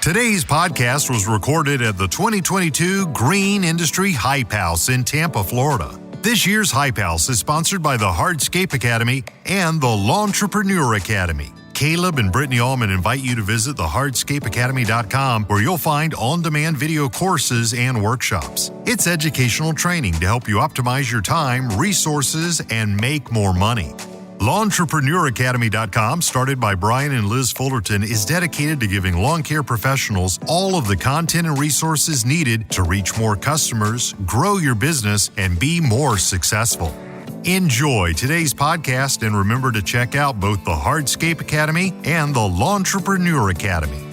Today's podcast was recorded at the 2022 Green Industry Hype House in Tampa, Florida. This year's Hype House is sponsored by the Hardscape Academy and the Lawntrepreneur Academy. Caleb and Brittany Allman invite you to visit the hardscapeacademy.com, where you'll find on-demand video courses and workshops. It's educational training to help you optimize your time, resources, and make more money. LawnTrepreneurAcademy.com, started by Brian and Liz Fullerton, is dedicated to giving lawn care professionals all of the content and resources needed to reach more customers, grow your business, and be more successful. Enjoy today's podcast, and remember to check out both the Hardscape Academy and the LawnTrepreneur Academy.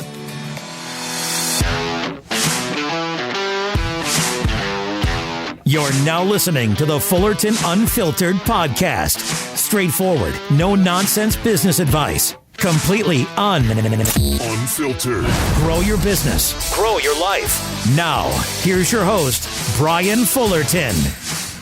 You're now listening to the Fullerton Unfiltered podcast. Straightforward, no-nonsense business advice. Completely unfiltered. Grow your business. Grow your life. Now, here's your host, Brian Fullerton.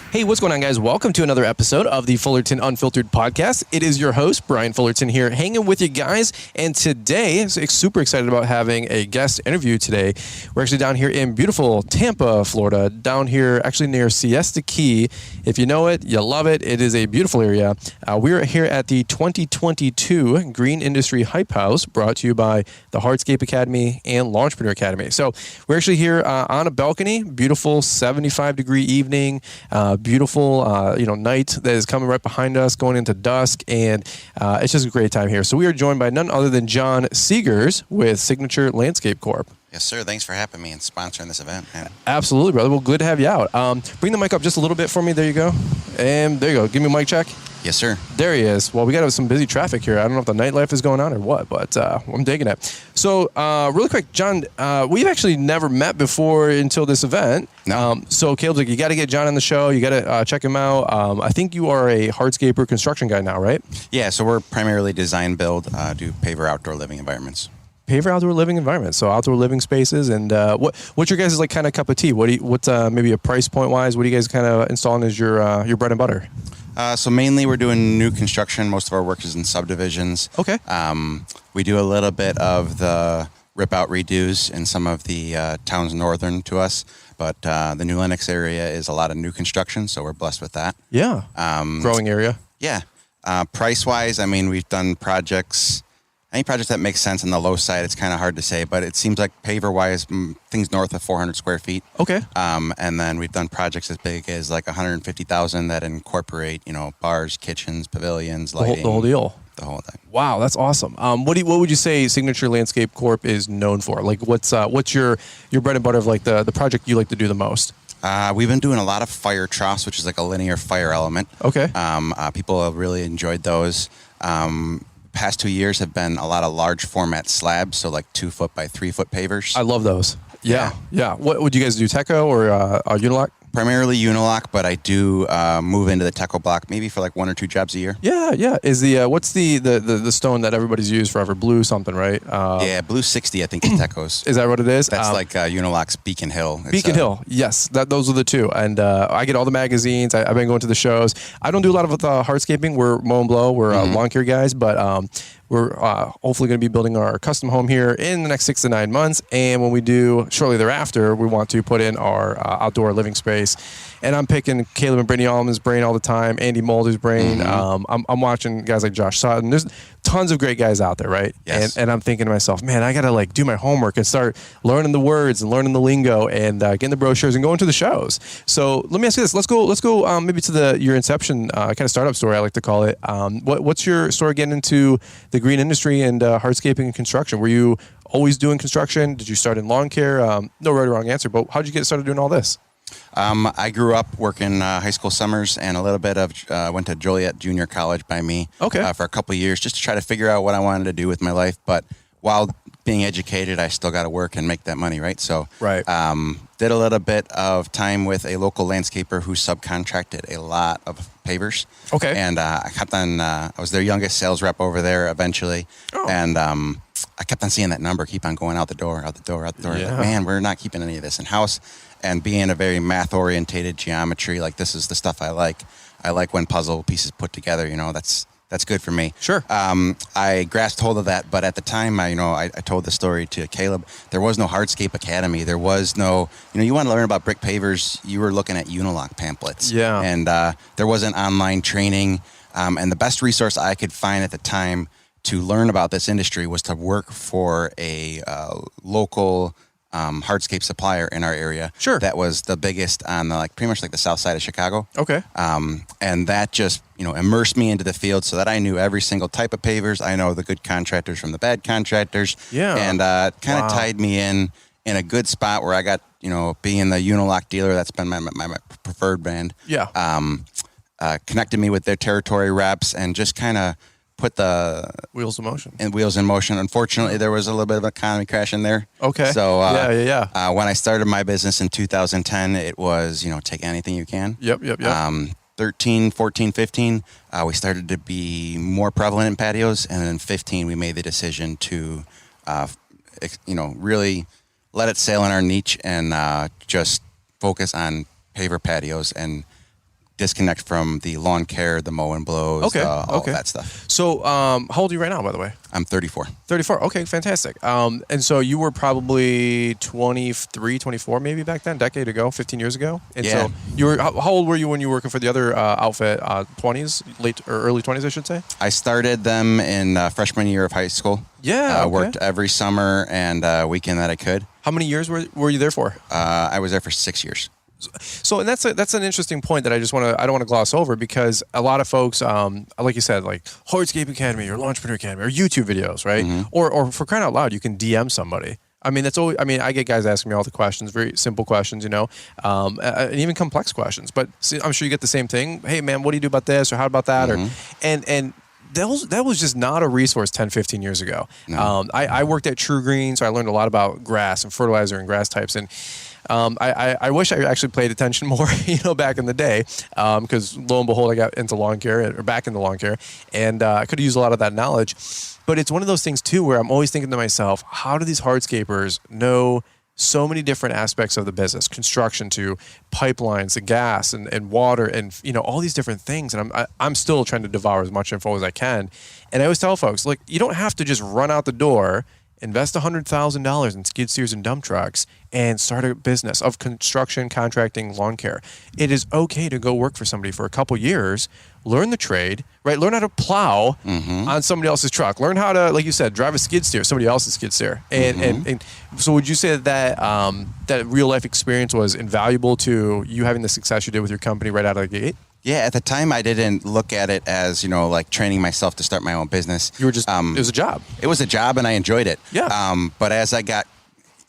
Hey, what's going on, guys? Welcome to another episode of the Fullerton Unfiltered podcast. It is your host, Brian Fullerton, here hanging with you guys. And today, I'm super excited about having a guest interview today. We're actually down here in beautiful Tampa, Florida, down here actually near Siesta Key. If you know it, you love it. It is a beautiful area. We're here at the 2022 Green Industry Hype House, brought to you by the Hardscape Academy and Lawntrepreneur Academy. So we're actually here on a balcony, beautiful 75-degree evening, beautiful, night that is coming right behind us, going into dusk, and it's just a great time here. So we are joined by none other than John Seegers with Signature Landscape Corp. Yes, sir. Thanks for having me and sponsoring this event, man. Absolutely, brother. Well, good to have you out. Bring the mic up just a little bit for me. There you go. And there you go. Give me a mic check. Yes, sir. There he is. Well, we got some busy traffic here. I don't know if the nightlife is going on or what, but I'm digging it. So, really quick, John, we've actually never met before until this event. No. So, Caleb's like, you got to get John on the show. You got to check him out. I think you are a hardscaper construction guy now, right? Yeah, so we're primarily design build, do paver outdoor living environments. Paver outdoor living environments, so outdoor living spaces. And what's your guys' kind of cup of tea? What's maybe a price point wise? What do you guys kind of installing as your bread and butter? So mainly we're doing new construction. Most of our work is in subdivisions. Okay. We do a little bit of the rip out redos in some of the towns northern to us, but the new Lennox area is a lot of new construction, so we're blessed with that. Yeah. Growing area. Yeah. Price wise, I mean, we've done projects. Any project that makes sense on the low side, it's kind of hard to say, but it seems like paver-wise, things north of 400 square feet. Okay. And then we've done projects as big as like 150,000 that incorporate, bars, kitchens, pavilions, lighting. The whole deal. The whole thing. Wow, that's awesome. What would you say Signature Landscape Corp is known for? Like, what's your bread and butter of like the project you like to do the most? We've been doing a lot of fire troughs, which is like a linear fire element. Okay. People have really enjoyed those. Past 2 years have been a lot of large format slabs, so like 2 foot by 3 foot pavers. I love those. Yeah. What would you guys do, Teco or Unilock? Primarily Unilock, but I do move into the Teco block maybe for like 1 or 2 jobs a year. Yeah. Is the what's the stone that everybody's used forever? Blue something, right? Yeah, Blue 60, I think is Teco's. Is that what it is? That's like Unilock's Beacon Hill. Beacon Hill, yes. Those are the two. And I get all the magazines. I've been going to the shows. I don't do a lot of hardscaping. We're mow and blow. We're lawn care guys, but we're hopefully going to be building our custom home here in the next 6 to 9 months. And when we do, shortly thereafter, we want to put in our outdoor living space. And I'm picking Caleb and Brittany Allman's brain all the time, Andy Mulder's brain. I'm watching guys like Josh Sutton. There's tons of great guys out there, right? Yes. And I'm thinking to myself, man, I got to like do my homework and start learning the words and learning the lingo and getting the brochures and going to the shows. So let me ask you this. Let's go maybe to your inception kind of startup story, I like to call it. What's your story getting into the green industry and hardscaping and construction? Were you always doing construction? Did you start in lawn care? No right or wrong answer, but how did you get started doing all this? I grew up working high school summers and a little bit of went to Joliet Junior College by me for a couple of years just to try to figure out what I wanted to do with my life. But while being educated, I still got to work and make that money, right? So did a little bit of time with a local landscaper who subcontracted a lot of pavers. Okay. And I kept on, I was their youngest sales rep over there eventually. Oh. And I kept on seeing that number keep on going out the door. Yeah. Like, man, we're not keeping any of this in-house. And being a very math-orientated geometry, like this is the stuff I like. I like when puzzle pieces put together, that's that's good for me. Sure. I grasped hold of that, but at the time, I told the story to Caleb. There was no Hardscape Academy. There was no, you want to learn about brick pavers, you were looking at Unilock pamphlets. Yeah. And there wasn't online training. And the best resource I could find at the time to learn about this industry was to work for a local hardscape supplier in our area. Sure. That was the biggest on pretty much the south side of Chicago. Okay. And that just, immersed me into the field so that I knew every single type of pavers. I know the good contractors from the bad contractors. Yeah. And kind of tied me in a good spot where I got, being the Unilock dealer, that's been my preferred brand. Yeah. Connected me with their territory reps and just kind of put the wheels in motion. Unfortunately, there was a little bit of an economy crash in there. Okay. So when I started my business in 2010, it was, take anything you can. Yep. 13, 14, 15, we started to be more prevalent in patios. And then 15, we made the decision to, really let it sail in our niche and just focus on paver patios and disconnect from the lawn care, the mow and blows, all of that stuff. So how old are you right now, by the way? I'm 34. 34. Okay, fantastic. And so you were probably 23, 24 maybe back then, a decade ago, 15 years ago? And yeah. So you were, how old were you when you were working for the other outfit? 20s, late or early 20s, I should say? I started them in freshman year of high school. Yeah, okay. Worked every summer and weekend that I could. How many years were you there for? I was there for 6 years. So, and that's an interesting point that I don't want to gloss over, because a lot of folks, like you said, like Hardscape Academy or Launchpreneur Academy or YouTube videos, right? Mm-hmm. Or for crying out loud, you can DM somebody. I mean, that's always, I get guys asking me all the questions, very simple questions, and even complex questions. But I'm sure you get the same thing. Hey, man, what do you do about this? Or how about that? Mm-hmm. And that was just not a resource 10, 15 years ago. No. I worked at True Green, so I learned a lot about grass and fertilizer and grass types. And I wish I actually paid attention more, back in the day, because lo and behold, I got into lawn care, or back into lawn care, and I could have used a lot of that knowledge. But it's one of those things, too, where I'm always thinking to myself, how do these hardscapers know so many different aspects of the business, construction to pipelines, the gas and water, and all these different things. And I'm still trying to devour as much info as I can. And I always tell folks, look, you don't have to just run out the door, invest $100,000 in skid steers and dump trucks, and start a business of construction, contracting, lawn care. It is okay to go work for somebody for a couple years, learn the trade, right? Learn how to plow on somebody else's truck. Learn how to, like you said, drive a skid steer, somebody else's skid steer. And so would you say that that real life experience was invaluable to you having the success you did with your company right out of the gate? Yeah, at the time I didn't look at it as, like training myself to start my own business. You were just, it was a job. It was a job and I enjoyed it. Yeah. But as I got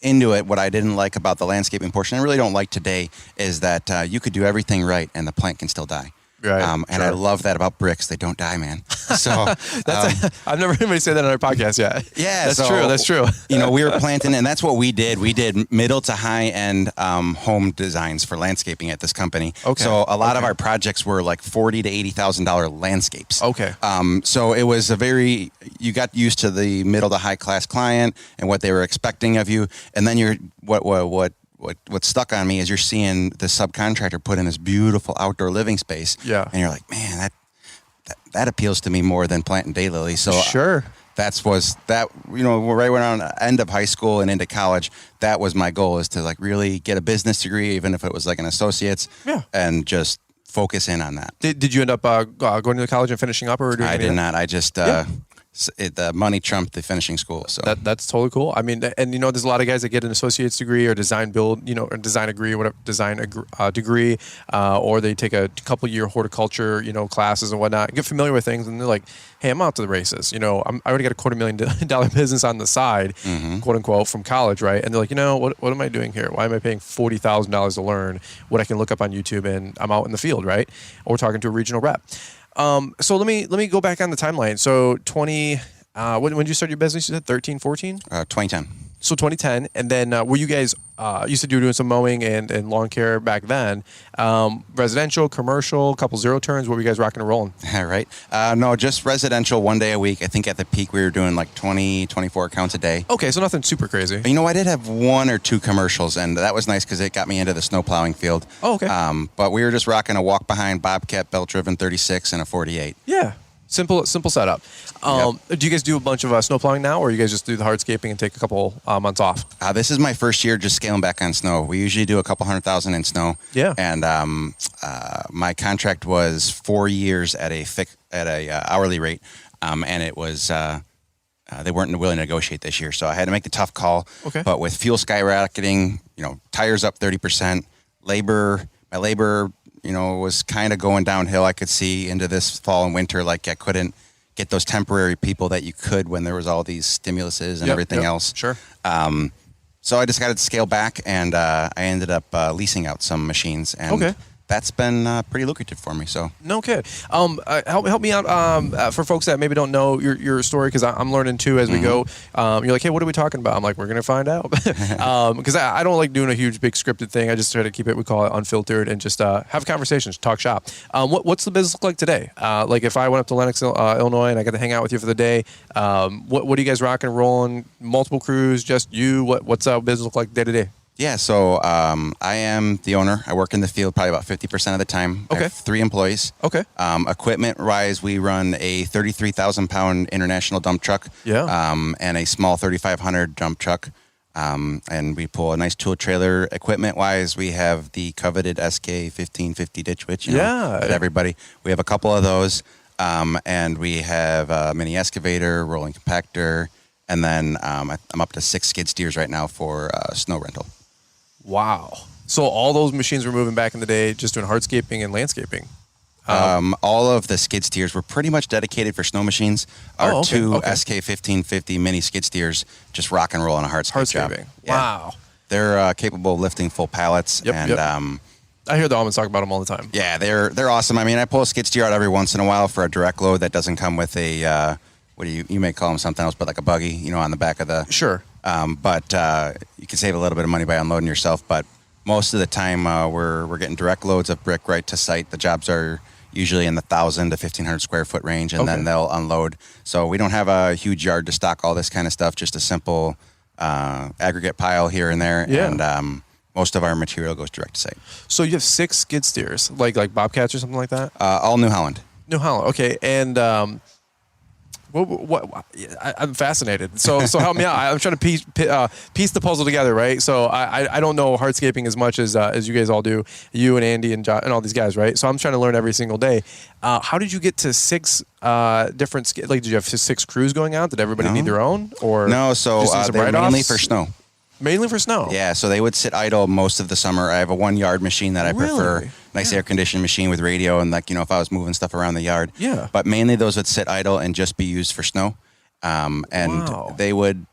into it, what I didn't like about the landscaping portion, I really don't like today, is that you could do everything right and the plant can still die. Right. And I love that about bricks. They don't die, man. So I've never heard anybody say that on our podcast yet. Yeah, That's true. We were planting, and that's what we did. We did middle to high end home designs for landscaping at this company. Okay. So a lot of our projects were like $40,000 to $80,000 landscapes. Okay. So it was you got used to the middle to high class client and what they were expecting of you, and then what stuck on me is you're seeing the subcontractor put in this beautiful outdoor living space. Yeah. And you're like, man, that appeals to me more than planting daylilies. So sure. Right around the end of high school and into college, that was my goal, is to like really get a business degree, even if it was like an associate's, and just focus in on that. Did you end up going to college and finishing up, or doing I did not. I just the money trumped the finishing school. So that's totally cool. I mean, and there's a lot of guys that get an associate's degree or design build, or design degree, or whatever, degree, or they take a couple year horticulture, classes and whatnot, get familiar with things, and they're like, hey, I'm out to the races. I already got a $250,000 business on the side, quote unquote, from college, right? And they're like, what am I doing here? Why am I paying $40,000 to learn what I can look up on YouTube, and I'm out in the field, right? Or we're talking to a regional rep. So let me go back on the timeline. So when did you start your business? You said 13, 14? 2010. So 2010, and then were you guys? You said you were doing some mowing and lawn care back then. Residential, commercial, couple zero turns. What were you guys rocking and rolling? Right. No, just residential 1 day a week. I think at the peak we were doing like 20, 24 accounts a day. Okay, so nothing super crazy. I did have 1 or 2 commercials, and that was nice because it got me into the snow plowing field. Oh, okay. But we were just rocking a walk behind Bobcat belt driven 36 and a 48. Yeah. Simple setup. Do you guys do a bunch of snow plowing now, or you guys just do the hardscaping and take a couple months off? This is my first year just scaling back on snow. We usually do a couple $100,000 in snow. Yeah. And my contract was 4 years at a hourly rate, and it was they weren't willing to negotiate this year, so I had to make the tough call. Okay. But with fuel skyrocketing, tires up 30%, my labor, was kind of going downhill. I could see into this fall and winter, like I couldn't get those temporary people that you could when there was all these stimuluses and everything else. Sure. So I decided to scale back, and I ended up leasing out some machines, and that's been pretty lucrative for me. So no kid. Help me out for folks that maybe don't know your story, because I'm learning too as we go. You're like, hey, what are we talking about? I'm like, we're gonna find out, because I don't like doing a huge big scripted thing. I just try to keep it, we call it unfiltered, and just have conversations, talk shop. What's the business look like today? Like if I went up to Lennox, Illinois, and I got to hang out with you for the day, what are you guys rocking and rolling? Multiple crews, just you? What's business look like day to day? Yeah, so I am the owner. I work in the field probably about 50% of the time. Okay. I have 3 employees. Okay. Equipment-wise, we run a 33,000-pound international dump truck. Yeah. And a small 3,500 dump truck. And we pull a nice tool trailer. Equipment-wise, we have the coveted SK 1550 Ditch Witch. With everybody. We have a couple of those. And we have a mini excavator, rolling compactor, and then I'm up to 6 skid steers right now for snow rental. Wow. So all those machines were moving back in the day, just doing hardscaping and landscaping. All of the skid steers were pretty much dedicated for snow machines. Our 2 SK 1550 mini skid steers just rock and roll on a hardscape job. Yeah. Wow. They're capable of lifting full pallets. I hear the almonds talk about them all the time. Yeah, they're awesome. I mean, I pull a skid steer out every once in a while for a direct load that doesn't come with a what do you may call them something else, but like a buggy, on the back of the. Sure. But you can save a little bit of money by unloading yourself. But most of the time, we're getting direct loads of brick right to site. The jobs are usually in the 1,000 to 1,500 square foot range, and then they'll unload. So we don't have a huge yard to stock all this kind of stuff. Just a simple aggregate pile here and there, and most of our material goes direct to site. So you have 6 skid steers, like Bobcats or something like that. All New Holland. New Holland. Okay, and. I'm fascinated. So help me out. I'm trying to piece the puzzle together, right? So I don't know hardscaping as much as you guys all do, you and Andy and John and all these guys, right? So I'm trying to learn every single day. How did you get to 6 different? Did you have 6 crews going out? Did everybody need their own, or no? So they're mainly for snow. Mainly for snow. Yeah, so they would sit idle most of the summer. I have a 1-yard machine that I prefer. Nice air conditioned machine with radio, and if I was moving stuff around the yard. Yeah. But mainly those would sit idle and just be used for snow. They would.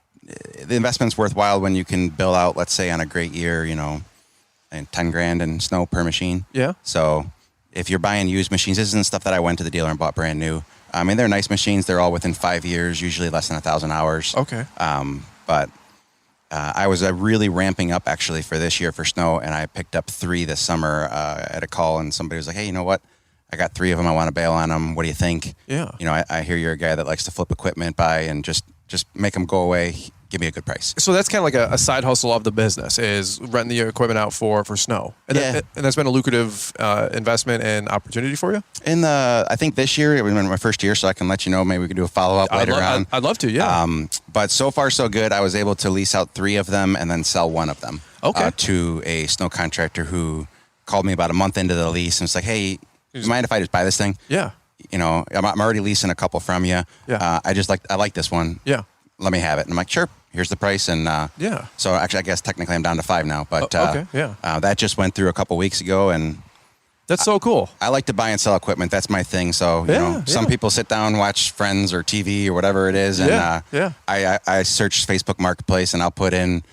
The investment's worthwhile when you can bill out, let's say, on a great year, and $10,000 in snow per machine. Yeah. So if you're buying used machines, this isn't stuff that I went to the dealer and bought brand new. I mean, they're nice machines. They're all within 5 years, usually less than 1,000 hours. Okay. But I was really ramping up actually for this year for snow, and I picked up 3 this summer at a call, and somebody was like, hey, you know what? I got 3 of them. I want to bail on them. What do you think? Yeah. I hear you're a guy that likes to flip equipment by and just make them go away. Give me a good price. So that's kind of like a side hustle of the business, is renting the equipment out for snow. And that's been a lucrative investment and opportunity for you? I think this year, it was my first year, so I can let you know. Maybe we could do a follow-up later on. I'd love to, yeah. But so far, so good. I was able to lease out 3 of them and then sell 1 of them to a snow contractor who called me about a month into the lease and was like, hey, do you mind if I just buy this thing? Yeah. I'm already leasing a couple from you. Yeah. I like this one. Yeah. Let me have it. And I'm like, sure. Here's the price. And so actually, I guess technically I'm down to 5 now. But that just went through a couple weeks ago, and that's so cool. I like to buy and sell equipment. That's my thing. So some people sit down, watch Friends or TV or whatever it is, and I search Facebook Marketplace, and I'll put in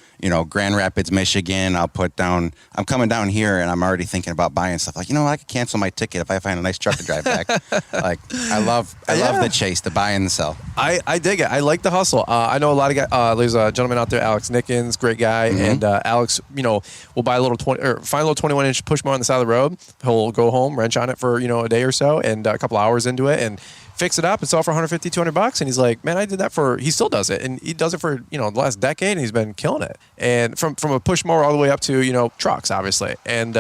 Grand Rapids, Michigan. I'll put down, I'm coming down here, and I'm already thinking about buying stuff. Like, I could cancel my ticket if I find a nice truck to drive back. Like, I love the chase, the buy and the sell. I dig it. I like the hustle. I know a lot of guys. There's a gentleman out there, Alex Nickens, great guy, and Alex, will buy a little find a little 21-inch push mower on the side of the road. He'll go home, wrench on it for a day or so, and a couple hours into it, and fix it up and sell for $150, $200. And he's like, man, I did that he still does it. And he does it for, the last decade, and he's been killing it. And from a push mower all the way up to, trucks, obviously. And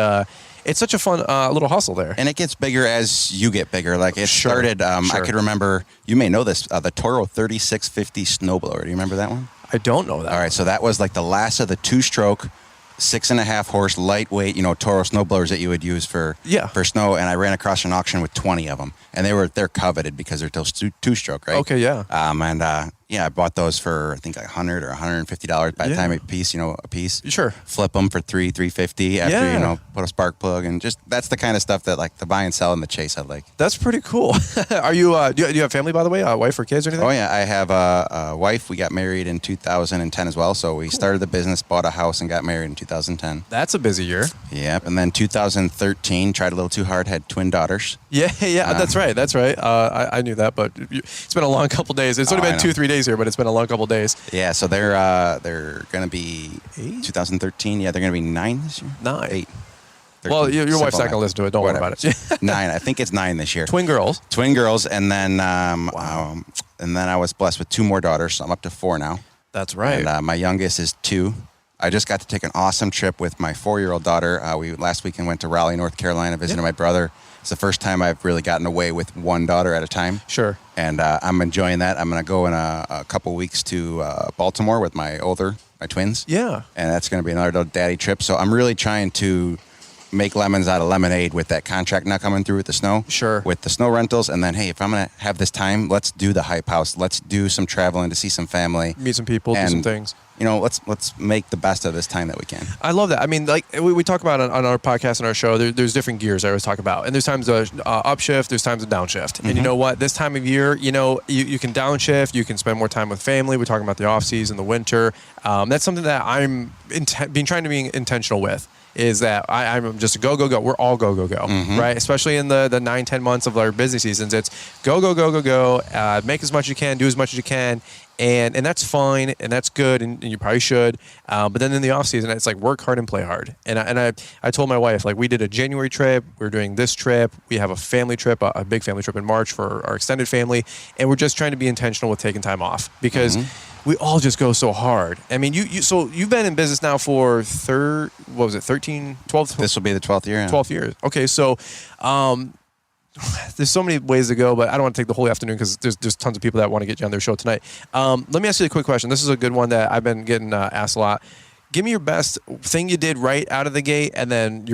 it's such a fun little hustle there. And it gets bigger as you get bigger. Like it started, I could remember, you may know this, the Toro 3650 snowblower. Do you remember that one? I don't know that. All right, so that was like the last of the 2-stroke, 6.5 horse, lightweight, Toro snowblowers that you would use for snow. And I ran across an auction with 20 of them, and they're coveted because they're 2-stroke, right? Okay, yeah. I bought those for I think like $100 or $150 by the time a piece. Sure. Flip them for $350 after put a spark plug, and just that's the kind of stuff that like the buy and sell and the chase I like. That's pretty cool. Are you? Do you have family, by the way? Wife or kids or anything? Oh yeah, I have a wife. We got married in 2010 as well. So we started the business, bought a house, and got married in 2010. That's a busy year. Yep. And then 2013, tried a little too hard, had twin daughters. Yeah. That's right. I knew that, but it's been a long couple days. It's only been 2-3 days here, but it's been a long couple days. Yeah. So they're going to be 2013. Yeah, they're going to be 9 this year. 9. 8. Well, your wife's not going to listen to it. Don't worry about it. 9. I think it's 9 this year. Twin girls, and then and then I was blessed with 2 more daughters. So I'm up to 4 now. That's right. And my youngest is 2. I just got to take an awesome trip with my 4-year-old daughter. We last weekend went to Raleigh, North Carolina, visited my brother. It's the first time I've really gotten away with one daughter at a time. Sure. And I'm enjoying that. I'm going to go in a couple weeks to Baltimore with my twins. Yeah. And that's going to be another little daddy trip. So I'm really trying to make lemons out of lemonade with that contract now coming through with the snow. Sure. With the snow rentals. And then, hey, if I'm going to have this time, let's do the hype house. Let's do some traveling to see some family. Meet some people, do some things. Let's make the best of this time that we can. I love that. I mean, like we talk about on our podcast and our show, there's different gears I always talk about. And there's times upshift, there's times of downshift. Mm-hmm. And you know what? This time of year, you can downshift, you can spend more time with family. We're talking about the off season, the winter. That's something that I'm trying to be intentional with. Is that I'm just go. We're all go, mm-hmm. right? Especially in the 9-10 months of our busy seasons. It's go. Make as much as you can, do as much as you can. And that's fine, and that's good, and you probably should. But then in the off season, it's like work hard and play hard. And I told my wife, like, we did a January trip, we're doing this trip, we have a family trip, a big family trip in March for our extended family, and we're just trying to be intentional with taking time off because we all just go so hard. I mean, so you've been in business now for 13, 12? This will be the 12th year. 12th year. Okay, so there's so many ways to go, but I don't want to take the whole afternoon because there's tons of people that want to get you on their show tonight. Let me ask you a quick question. This is a good one that I've been getting asked a lot. Give me your best thing you did right out of the gate, and then I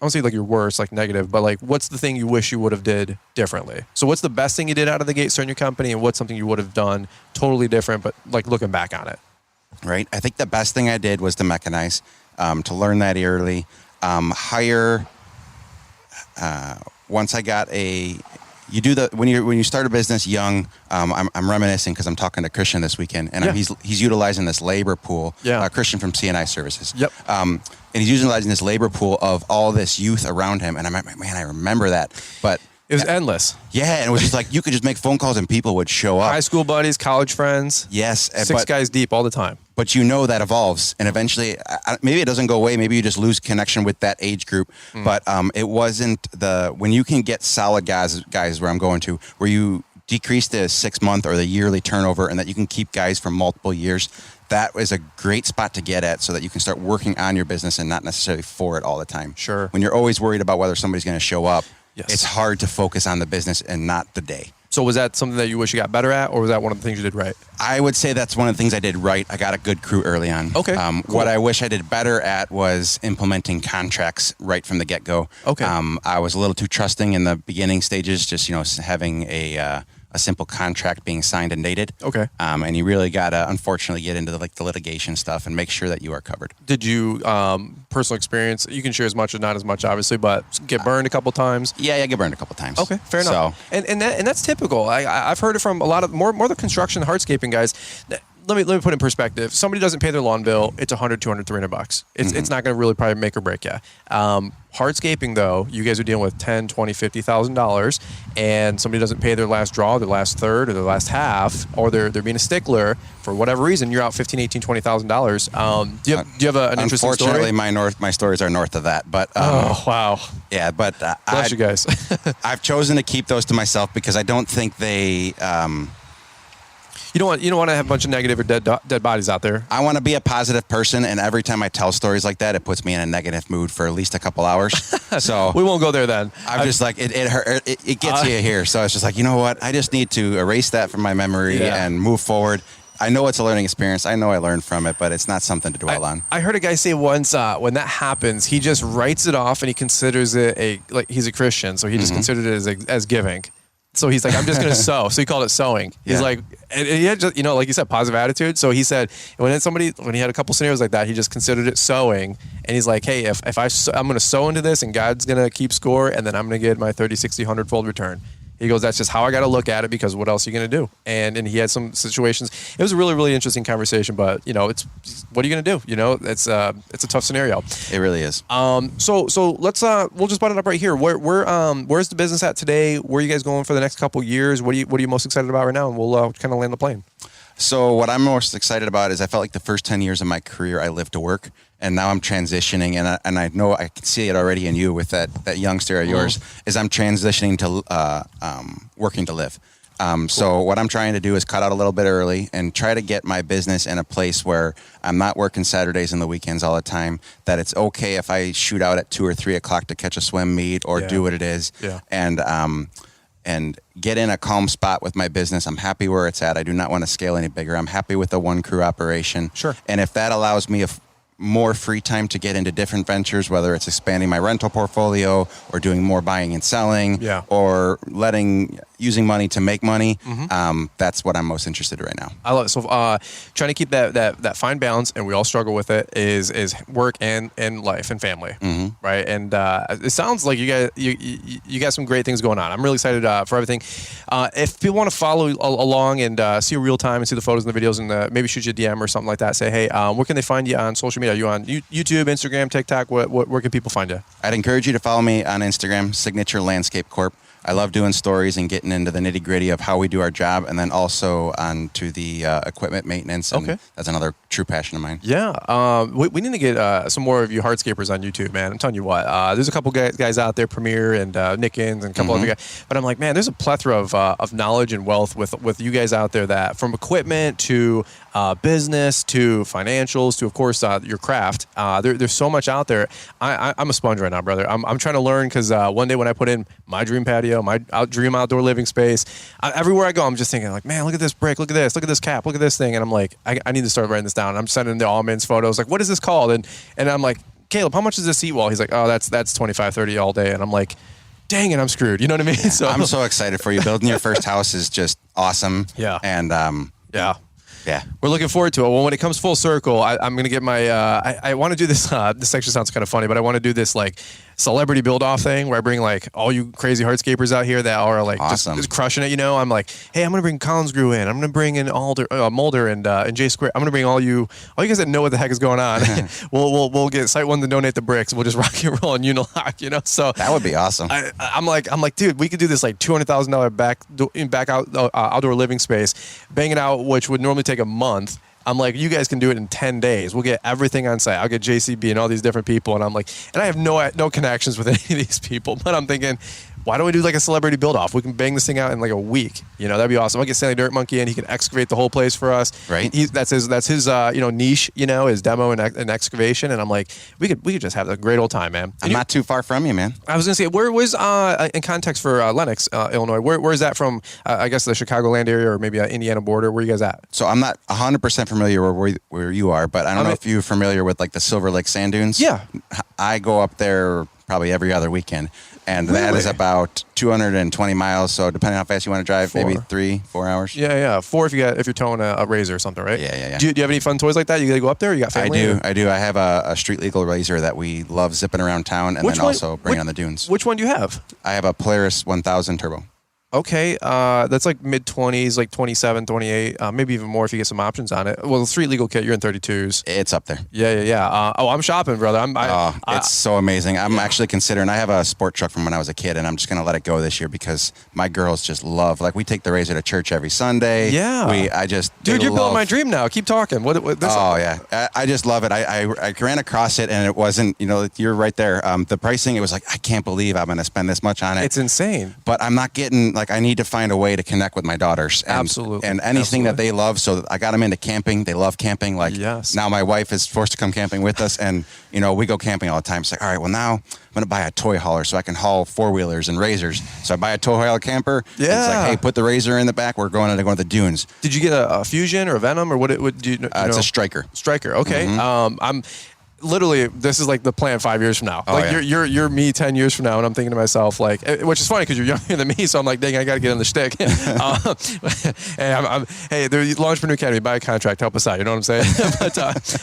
don't say like your worst, like negative, but like what's the thing you wish you would have did differently? So what's the best thing you did out of the gate starting your company, and what's something you would have done totally different, but like looking back on it? Right. I think the best thing I did was to mechanize, to learn that early, hire. Once I got when you start a business young, I'm reminiscing because I'm talking to Christian this weekend, and he's utilizing this labor pool. Yeah. Christian from CNI Services. Yep. And he's utilizing this labor pool of all this youth around him, and I'm like, man, I remember that, but. It was endless. Yeah, and it was just like you could just make phone calls and people would show up. High school buddies, college friends. Yes. 6 guys deep all the time. But that evolves, and eventually, maybe it doesn't go away. Maybe you just lose connection with that age group. But it wasn't when you can get solid guys where I'm going to, where you decrease the 6-month or the yearly turnover, and that you can keep guys for multiple years. That is a great spot to get at so that you can start working on your business and not necessarily for it all the time. Sure. When you're always worried about whether somebody's going to show up, yes. It's hard to focus on the business and not the day. So was that something that you wish you got better at, or was that one of the things you did right? I would say that's one of the things I did right. I got a good crew early on. Okay. Cool. What I wish I did better at was implementing contracts right from the get-go. Okay. I was a little too trusting in the beginning stages, just having a simple contract being signed and dated. Okay. And you really got to, unfortunately, get into the litigation stuff and make sure that you are covered. Did you, personal experience, you can share as much or not as much, obviously, but get burned a couple times? Yeah, get burned a couple times. Okay, fair enough. And that's typical. I've heard it from a lot of more the construction, hardscaping guys. Let me put it in perspective. Somebody doesn't pay their lawn bill, it's $100, $200, $300. It's not going to really probably make or break you. Hardscaping, though, you guys are dealing with $10,000, $20,000, $50,000, and somebody doesn't pay their last draw, their last third, or their last half, or they're being a stickler for whatever reason. You're out $15,000, $18,000, $20,000. Do you have an interesting story? Unfortunately, my stories are north of that. But oh wow, yeah. But bless you guys. I've chosen to keep those to myself because I don't think they. You don't want to have a bunch of negative or dead bodies out there. I want to be a positive person, and every time I tell stories like that, it puts me in a negative mood for at least a couple hours. So we won't go there then. I'm just like, it gets you here. So it's just like, you know what? I just need to erase that from my memory and move forward. I know it's a learning experience. I know I learned from it, but it's not something to dwell on. I heard a guy say once, when that happens, he just writes it off and he considers it he's a Christian, so he just considered it as giving. So he's like, I'm just going to sow. So he called it sowing. He's like, and he had just, like you said, positive attitude. So he said, when he had a couple scenarios like that, he just considered it sowing. And he's like, hey, if I'm going to sow into this and God's going to keep score, and then I'm going to get my 30, 60, 100-fold return. He goes, that's just how I got to look at it, because what else are you going to do? And he had some situations. It was a really, really interesting conversation, but it's what are you going to do? It's a tough scenario. It really is. So let's we'll just button it up right here. Where's the business at today? Where are you guys going for the next couple years? What are you most excited about right now? And we'll kind of land the plane. So what I'm most excited about is I felt like the first 10 years of my career I lived to work, and now I'm transitioning, and I know I can see it already in you with that youngster of yours, is I'm transitioning to working to live. So what I'm trying to do is cut out a little bit early and try to get my business in a place where I'm not working Saturdays and the weekends all the time, that it's okay if I shoot out at 2 or 3 o'clock to catch a swim meet or do what it is. Yeah. And get in a calm spot with my business. I'm happy where it's at. I do not want to scale any bigger. I'm happy with the one crew operation. Sure. And if that allows me more free time to get into different ventures, whether it's expanding my rental portfolio or doing more buying and selling, or using money to make money, that's what I'm most interested in right now. I love it. So trying to keep that fine balance, and we all struggle with it, is work and life and family, right? And it sounds like you got some great things going on. I'm really excited for everything. If people want to follow along and see real time and see the photos and the videos, and maybe shoot you a DM or something like that, say, hey, where can they find you on social media? Are you on YouTube, Instagram, TikTok? Where can people find you? I'd encourage you to follow me on Instagram, Signature Landscape Corp. I love doing stories and getting into the nitty gritty of how we do our job, and then also onto the equipment maintenance. And that's another true passion of mine. Yeah. We need to get some more of you hardscapers on YouTube, man. I'm telling you what, there's a couple guys out there, Premier and Nickens and a couple other guys. But I'm like, man, there's a plethora of knowledge and wealth with you guys out there, that from equipment to business to financials to, of course, your craft. There's so much out there. I'm a sponge right now, brother. I'm trying to learn, because one day when I put in my dream patio, my dream outdoor living space, everywhere I go, I'm just thinking like, man, look at this brick, look at this cap, look at this thing. And I'm like, I need to start writing this down. I'm sending the almonds photos, like, what is this called? And I'm like, Caleb, how much is this seat wall? He's like, oh, that's 25, 30 all day. And I'm like, dang it, I'm screwed. You know what I mean? Yeah, so I'm so excited for you. Building your first house is just awesome. Yeah. And yeah, we're looking forward to it. Well, when it comes full circle, I'm going to get my, I want to do this, this actually sounds kind of funny, but I want to do this like celebrity build-off thing where I bring like all you crazy hardscapers out here that are like awesome. just crushing it, I'm like, hey, I'm going to bring Collins Grew in. I'm going to bring in Mulder and Jay Square. I'm going to bring all you guys that know what the heck is going on. we'll get Site One to donate the bricks. We'll just rock and roll and unilock, So that would be awesome. I'm like, dude, we could do this like $200,000 back out outdoor living space, bang it out, which would normally take a month. I'm like, you guys can do it in 10 days. We'll get everything on site. I'll get JCB and all these different people. And I'm like, and I have no connections with any of these people. But I'm thinking, why don't we do like a celebrity build-off? We can bang this thing out in like a week. That'd be awesome. I'll get Stanley Dirt Monkey in. He can excavate the whole place for us. Right. That's his niche, his demo and excavation. And I'm like, we could just have a great old time, man. I'm not too far from you, man. I was going to say, where was, in context for Lennox, Illinois, where is that from? I guess the Chicagoland area or maybe Indiana border. Where are you guys at? So I'm not 100% familiar where you are, but I don't know if you're familiar with like the Silver Lake Sand Dunes. Yeah. I go up there probably every other weekend. And that is about 220 miles. So depending on how fast you want to drive, maybe 3-4 hours. Yeah. 4 if you're towing a Razor or something, right? Yeah. Do you have any fun toys like that? You got to go up there? Or you got family? I do. I have a street legal Razor that we love zipping around town, and then also bring on the dunes. Which one do you have? I have a Polaris 1000 Turbo. Okay, that's like mid-20s, like 27, 28, maybe even more if you get some options on it. Well, the street legal kit, you're in 32s. It's up there. Yeah. I'm shopping, brother. It's so amazing. I'm actually considering, I have a sport truck from when I was a kid, and I'm just going to let it go this year because my girls just love, like we take the Razor to church every Sunday. Yeah. Dude, you're building my dream now. Keep talking. Yeah. I just love it. I ran across it, and it wasn't, you're right there. The pricing, it was like, I can't believe I'm going to spend this much on it. It's insane. But I'm not getting like I need to find a way to connect with my daughters. And, Absolutely. And anything that they love. So I got them into camping. They love camping. Like now my wife is forced to come camping with us, and we go camping all the time. It's like, all right, well now I'm going to buy a toy hauler so I can haul 4-wheelers and razors. So I buy a toy hauler camper. Yeah. It's like, hey, put the razor in the back. We're going to the dunes. Did you get a Fusion or a Venom or what do you know? It's a Striker. Striker. Okay. I'm literally, this is like the plan 5 years from now. You're me 10 years from now, and I'm thinking to myself, like, which is funny because you're younger than me, so I'm like, dang, I got to get on the shtick. Hey, the Launchpreneur Academy, buy a contract, help us out. You know what I'm saying? But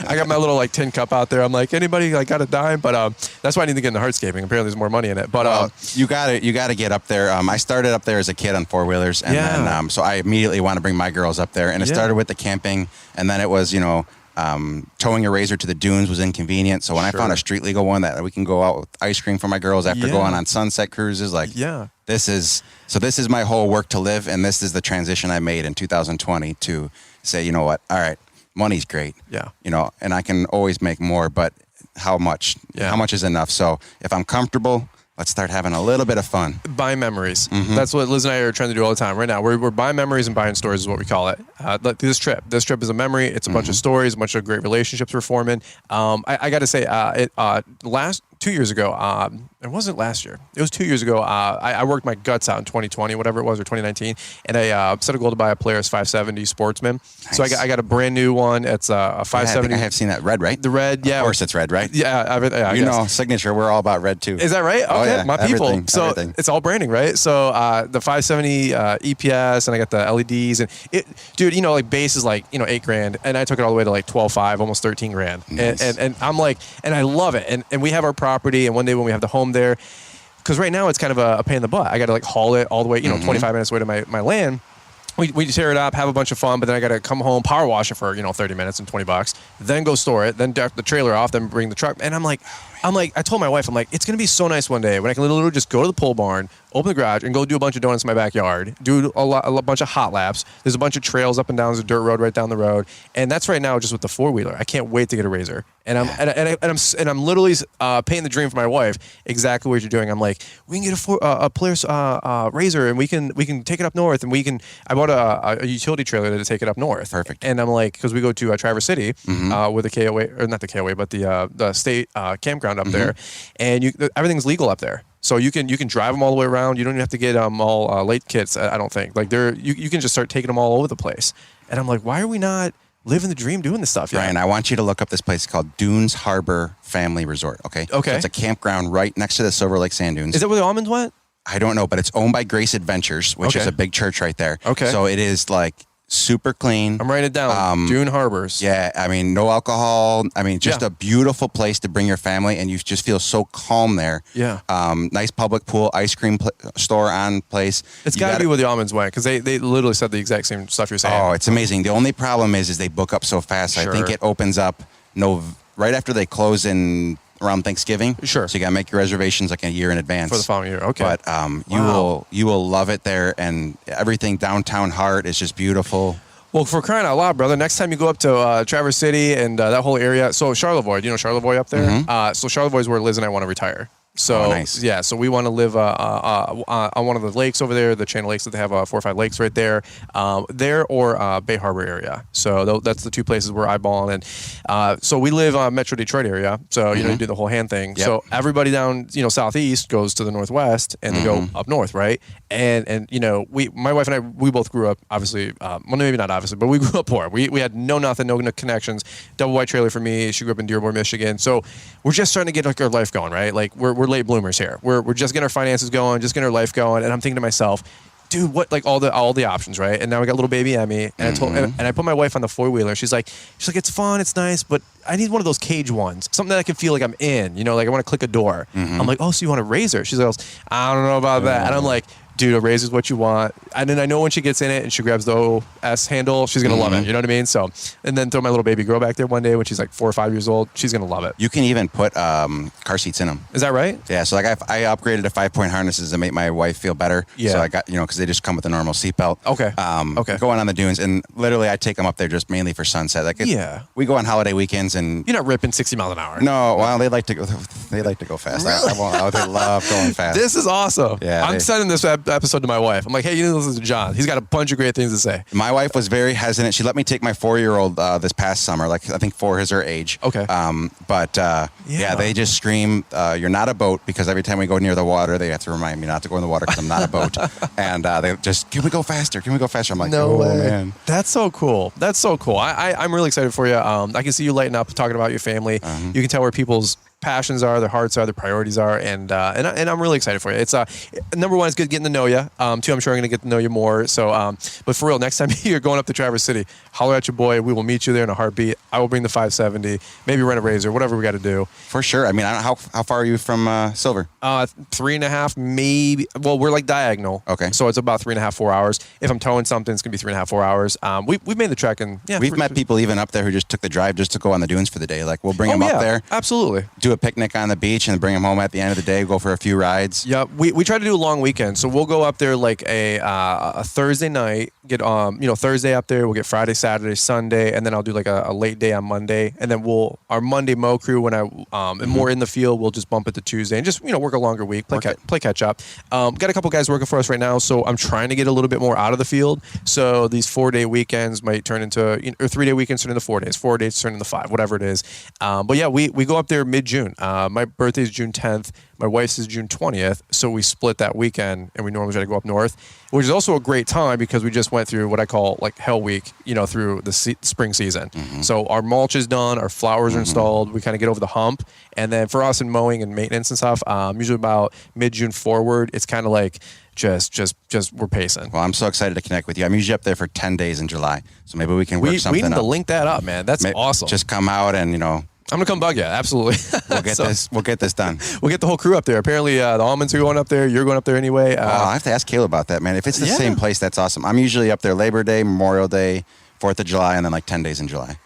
I got my little like tin cup out there. I'm like, anybody like got a dime? But that's why I need to get into hardscaping. Apparently, there's more money in it. But you got to get up there. I started up there as a kid on 4-wheelers, and then so I immediately want to bring my girls up there, and it started with the camping, and then it was towing a razor to the dunes was inconvenient. So when I found a street legal one that we can go out with ice cream for my girls after going on sunset cruises, this is my whole work to live. And this is the transition I made in 2020 to say, you know what? All right, money's great. Yeah. And I can always make more, but how much? Yeah. How much is enough? So if I'm comfortable, let's start having a little bit of fun. Buy memories. That's what Liz and I are trying to do all the time right now. We're buying memories and buying stories is what we call it. This trip is a memory. It's a bunch of stories, a bunch of great relationships we're forming. I got to say, 2 years ago, it wasn't last year. It was 2 years ago. I worked my guts out in 2020, whatever it was, or 2019, and I set a goal to buy a Polaris 570 Sportsman. Nice. So I got a brand new one. It's a 570. I have seen that red, right? The red, yeah. Of course, it's red, right? Yeah, Signature. We're all about red too. Is that right? Okay, oh, yeah. My people. Everything. It's all branding, right? So the 570 EPS, and I got the LEDs, and dude, like base is like $8,000, and I took it all the way to like 12.5, almost 13 grand, nice. and I'm like, and I love it, and we have our property, and one day when we have the home there, because right now it's kind of a pain in the butt. I got to like haul it all the way, 25 minutes away to my land. We tear it up, have a bunch of fun, but then I got to come home, power wash it for 30 minutes and $20, then go store it, then deck the trailer off, then bring the truck. And I'm like, I told my wife, it's gonna be so nice one day when I can literally just go to the pole barn, open the garage, and go do a bunch of donuts in my backyard, do a bunch of hot laps. There's a bunch of trails up and down. There's a dirt road right down the road, and that's right now just with the 4-wheeler. I can't wait to get a razor, and I'm literally painting the dream for my wife. Exactly what you're doing. I'm like, we can get a Polaris razor, and we can take it up north, and I bought a utility trailer to take it up north. Perfect. And I'm like, because we go to Traverse City with the KOA, or not the KOA, but the state campground up there, and everything's legal up there. So you can drive them all the way around. You don't even have to get all late kits. I don't think you can just start taking them all over the place. And I'm like, why are we not living the dream doing this stuff? Ryan, I want you to look up this place called Dunes Harbor Family Resort. Okay. So it's a campground right next to the Silver Lake Sand Dunes. Is that where the almonds went? I don't know, but it's owned by Grace Adventures, which is a big church right there. Okay. So it is like super clean. I'm writing it down. Dune Harbors. Yeah, no alcohol. Just a beautiful place to bring your family, and you just feel so calm there. Yeah. Nice public pool, ice cream store on place. It's got to be where the almonds went, because they literally said the exact same stuff you're saying. Oh, it's amazing. The only problem is they book up so fast. Sure. I think it opens up right after they close in around Thanksgiving. Sure. So you got to make your reservations like a year in advance. For the following year. Okay. But you will love it there, and everything downtown Hart is just beautiful. Well, for crying out loud, brother, next time you go up to Traverse City and that whole area, so Charlevoix, do you know Charlevoix up there? So Charlevoix is where Liz and I want to retire. So nice. Yeah, so we want to live on one of the lakes over there, the chain of lakes that they have 4 or 5 lakes right there, or Bay Harbor area. So that's the two places we're eyeballing. And so we live on Metro Detroit area. So you do the whole hand thing. Yep. So everybody down southeast goes to the northwest, and they go up north, right? And my wife and I, we both grew up obviously. Well, maybe not obviously, but we grew up poor. We had no connections. Double white trailer for me. She grew up in Dearborn, Michigan. So we're just starting to get our life going, right? Like we're late bloomers here. We're just getting our finances going, just getting our life going. And I'm thinking to myself, dude, what, like all the options, right? And now we got little baby Emmy, and I put my wife on the 4-wheeler. She's like, it's fun, it's nice, but I need one of those cage ones, something that I can feel like I'm in, like I want to click a door. I'm like, oh, so you want a razor? She's like, I don't know about that. And I'm like, dude, a razor's what you want. And then I know when she gets in it and she grabs the OS handle, she's going to love it. You know what I mean? So, and then throw my little baby girl back there one day when she's like 4 or 5 years old. She's going to love it. You can even put car seats in them. Is that right? Yeah. So like I upgraded to 5-point harnesses to make my wife feel better. Yeah. So I got, because they just come with a normal seatbelt. Okay. Going on the dunes, and literally I take them up there just mainly for sunset. Like we go on holiday weekends, and you're not ripping 60 miles an hour. No. Well, they like to go fast. Really? They love going fast. This is awesome. Yeah. I'm sending this the episode to my wife. I'm like, hey, you need to listen to John. He's got a bunch of great things to say. My wife was very hesitant. She let me take my 4-year-old this past summer. Like, I think 4 is her age. Okay. Yeah, they just scream, you're not a boat, because every time we go near the water, they have to remind me not to go in the water because I'm not a boat. And they just, can we go faster? Can we go faster? I'm like, no way. Man. That's so cool. That's so cool. I'm really excited for you. I can see you lighting up talking about your family. You can tell where people's passions are, their hearts are, their priorities are, and I'm really excited for you. It's number one, it's good getting to know you. Two, I'm sure I'm going to get to know you more. So, but for real, next time you're going up to Traverse City, holler at your boy. We will meet you there in a heartbeat. I will bring the 570, maybe rent a Razor, whatever we got to do. For sure. I mean, I don't know, how far are you from Silver? 3.5, maybe. Well, we're like diagonal. Okay. So it's about 3.5, 4 hours. If I'm towing something, it's going to be 3.5, 4 hours. We've made the trek, and we've met people even up there who just took the drive just to go on the dunes for the day. Like, we'll bring them up there. Absolutely. Do a picnic on the beach and bring them home at the end of the day, go for a few rides. Yeah, we try to do a long weekend. So we'll go up there like a Thursday night, get Thursday up there, we'll get Friday, Saturday, Sunday, and then I'll do like a late day on Monday. And then our Monday mow crew, when I am more in the field, we'll just bump it to Tuesday and just, work a longer week, play catch up. Got a couple guys working for us right now, so I'm trying to get a little bit more out of the field. So these 4-day weekends might turn into, or 3-day weekends turn into 4 days, 4 days turn into 5, whatever it is. But yeah, we go up there mid-June. My birthday is June 10th. My wife's is June 20th, so we split that weekend, and we normally try to go up north, which is also a great time because we just went through what I call like hell week, through the spring season. So our mulch is done, our flowers are installed, we kind of get over the hump, and then for us in mowing and maintenance and stuff, usually about mid-June forward, it's kind of like just we're pacing. Well, I'm so excited to connect with you. I'm usually up there for 10 days in July, so maybe we can work something up. We need to link that up, man. That's awesome. Just come out and, I'm gonna come bug you. Absolutely. We'll get this done. We'll get the whole crew up there. Apparently, the almonds are going up there. You're going up there anyway. I have to ask Caleb about that, man. If it's the same place, that's awesome. I'm usually up there Labor Day, Memorial Day, 4th of July, and then like 10 days in July.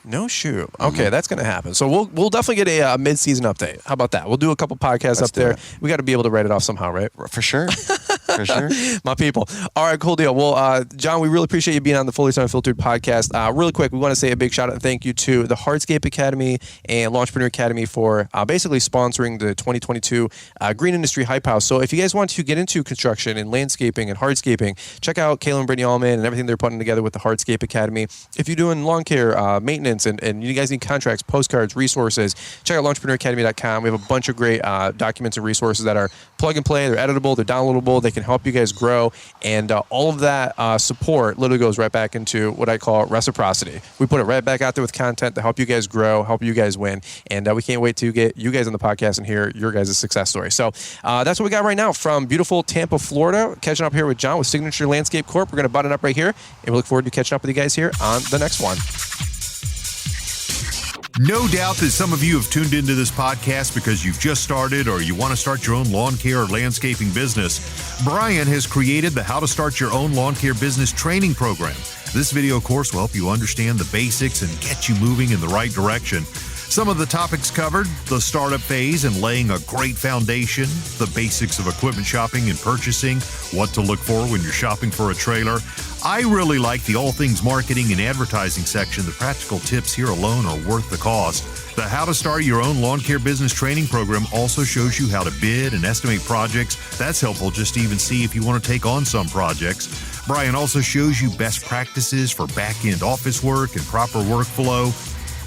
No shoot. Okay, that's going to happen. So we'll definitely get a mid-season update. How about that? We'll do a couple podcasts up there. We got to be able to write it off somehow, right? For sure. For sure. My people. All right, cool deal. Well, John, we really appreciate you being on the Fullerton Unfiltered podcast. Really quick, we want to say a big shout out and thank you to the Hardscape Academy and Launchpreneur Academy for basically sponsoring the 2022 Green Industry Hype House. So if you guys want to get into construction and landscaping and hardscaping, check out Kayla and Brittany Allman and everything they're putting together with the Hardscape Academy. If you're doing lawn care, maintenance, and you guys need contracts, postcards, resources, check out launchpreneuracademy.com. We have a bunch of great documents and resources that are plug and play. They're editable, they're downloadable, they can help you guys grow, and all of that support literally goes right back into what I call reciprocity. We put it right back out there with content to help you guys grow, help you guys win, and we can't wait to get you guys on the podcast and hear your guys' success story. So that's what we got right now from beautiful Tampa, Florida. Catching up here with John with Signature Landscape Corp. We're going to button up right here, and we look forward to catching up with you guys here on the next one. No doubt that some of you have tuned into this podcast because you've just started or you want to start your own lawn care or landscaping business. Brian has created the How to Start Your Own Lawn Care Business training program. This video course will help you understand the basics and get you moving in the right direction. Some of the topics covered: the startup phase and laying a great foundation, the basics of equipment shopping and purchasing, what to look for when you're shopping for a trailer. I really like the all things marketing and advertising section. The practical tips here alone are worth the cost. The How to Start Your Own Lawn Care Business training program also shows you how to bid and estimate projects. That's helpful just to even see if you want to take on some projects. Brian also shows you best practices for back-end office work and proper workflow.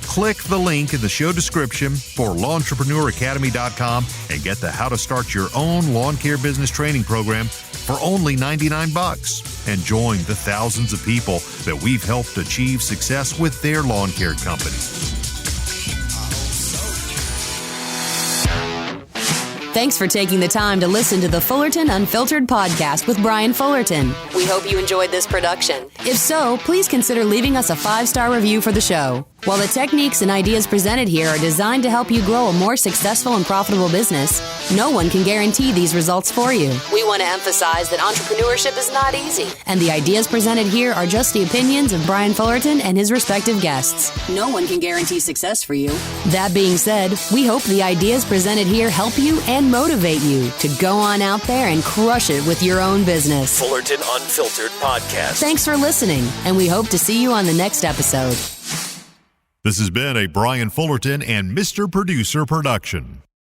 Click the link in the show description for LawnTrepreneurAcademy.com and get the How to Start Your Own Lawn Care Business training program for only $99. And join the thousands of people that we've helped achieve success with their lawn care company. Thanks for taking the time to listen to the Fullerton Unfiltered podcast with Brian Fullerton. We hope you enjoyed this production. If so, please consider leaving us a 5-star review for the show. While the techniques and ideas presented here are designed to help you grow a more successful and profitable business, no one can guarantee these results for you. We want to emphasize that entrepreneurship is not easy, and the ideas presented here are just the opinions of Brian Fullerton and his respective guests. No one can guarantee success for you. That being said, we hope the ideas presented here help you and motivate you to go on out there and crush it with your own business. Fullerton Unfiltered Podcast. Thanks for listening, and we hope to see you on the next episode. This has been a Brian Fullerton and Mr. Producer production.